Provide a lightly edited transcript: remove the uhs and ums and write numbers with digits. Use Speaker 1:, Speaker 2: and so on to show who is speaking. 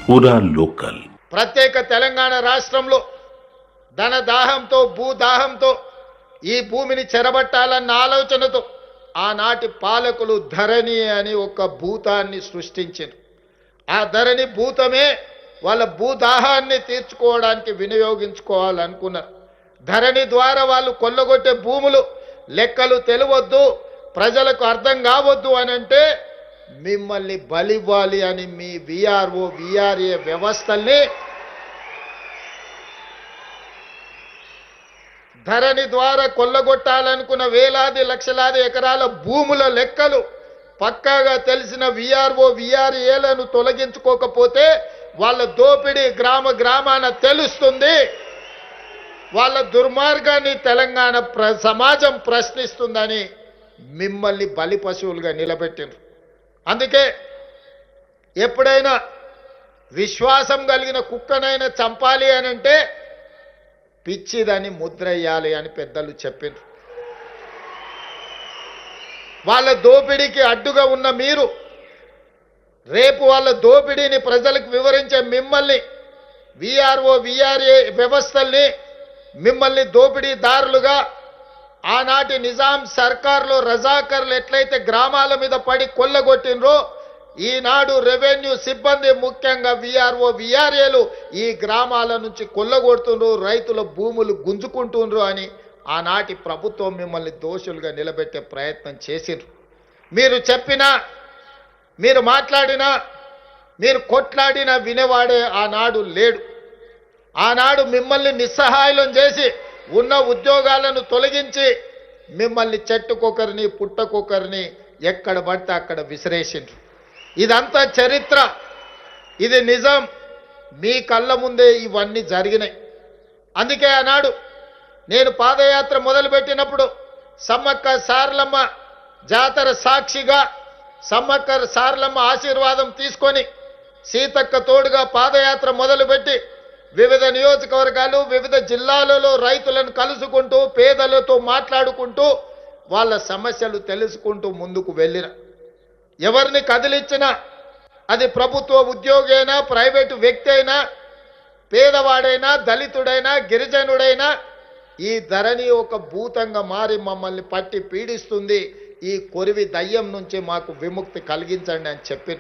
Speaker 1: పూరా లోకల్.
Speaker 2: ప్రత్యేక తెలంగాణ రాష్ట్రంలో ధన దాహంతో భూదాహంతో ఈ భూమిని చెరబట్టాలన్న ఆలోచనతో ఆనాటి పాలకులు ధరణి అని ఒక భూతాన్ని సృష్టించారు. ఆ ధరణి భూతమే వాళ్ళ భూదాహాన్ని తీర్చుకోవడానికి వినియోగించుకోవాలనుకున్నారు. ధరణి ద్వారా వాళ్ళు కొల్లగొట్టే భూములు లెక్కలు తెలియవద్దు, ప్రజలకు అర్థం కావద్దు అని అంటే మిమ్మల్ని బలివ్వాలి అని మీ విఆర్ఓ విఆర్ఏ వ్యవస్థల్ని ధరణి ద్వారా కొల్లగొట్టాలనుకున్న వేలాది లక్షలాది ఎకరాల భూముల లెక్కలు పక్కాగా తెలిసిన విఆర్ఓ విఆర్ఏలను తొలగించుకోకపోతే వాళ్ళ దోపిడీ గ్రామాన తెలుస్తుంది. వాళ్ళ దుర్మార్గాన్ని తెలంగాణ సమాజం ప్రశ్నిస్తుందని మిమ్మల్ని బలి పశువులుగా నిలబెట్టారు. అందుకే ఎప్పుడైనా విశ్వాసం కలిగిన కుక్కనైనా చంపాలి అని అంటే పిచ్చిదని ముద్రయ్యాలి అని పెద్దలు చెప్పారు. వాళ్ళ దోపిడీకి అడ్డుగా ఉన్న మీరు రేపు వాళ్ళ దోపిడీని ప్రజలకు వివరించే మిమ్మల్ని విఆర్ఓ విఆర్ఏ వ్యవస్థల్ని మిమ్మల్ని దోపిడీదారులుగా ఆనాటి నిజాం సర్కార్లో రజాకర్లు ఎట్లయితే గ్రామాల మీద పడి కొల్లగొట్టినరో ఈనాడు రెవెన్యూ సిబ్బంది ముఖ్యంగా విఆర్ఓ విఆర్ఏలు ఈ గ్రామాల నుంచి కొల్లగొడుతుండ్రు, రైతుల భూములు గుంజుకుంటుండ్రు అని ఆనాటి ప్రభుత్వం మిమ్మల్ని దోషులుగా నిలబెట్టే ప్రయత్నం చేసిండ్రు. మీరు చెప్పినా, మీరు మాట్లాడినా, మీరు కొట్లాడినా వినేవాడే ఆనాడు లేడు. ఆనాడు మిమ్మల్ని నిస్సహాయం చేసి ఉన్న ఉద్యోగాలను తొలగించి మిమ్మల్ని చెట్టుకొకరిని పుట్టకొకరిని ఎక్కడ పడితే అక్కడ విసిరేసిండ్రు. ఇదంతా చరిత్ర, ఇది నిజం. మీ కళ్ళ ముందే ఇవన్నీ జరిగినాయి. అందుకే ఆనాడు నేను పాదయాత్ర మొదలుపెట్టినప్పుడు సమ్మక్క సారలమ్మ జాతర సాక్షిగా సమ్మక్క సారలమ్మ ఆశీర్వాదం తీసుకొని సీతక్క తోడుగా పాదయాత్ర మొదలుపెట్టి వివిధ నియోజకవర్గాలు వివిధ జిల్లాలలో రైతులను కలుసుకుంటూ పేదలతో మాట్లాడుకుంటూ వాళ్ళ సమస్యలు తెలుసుకుంటూ ముందుకు వెళ్ళిన ఎవరిని కదిలిచ్చినా అది ప్రభుత్వ ఉద్యోగి అయినా ప్రైవేటు వ్యక్తి అయినా పేదవాడైనా దళితుడైనా గిరిజనుడైనా ఈ ధరణి ఒక భూతంగా మారి మమ్మల్ని పట్టి పీడిస్తుంది, ఈ కొరివి దయ్యం నుంచి మాకు విముక్తి కలిగించండి అని చెప్పి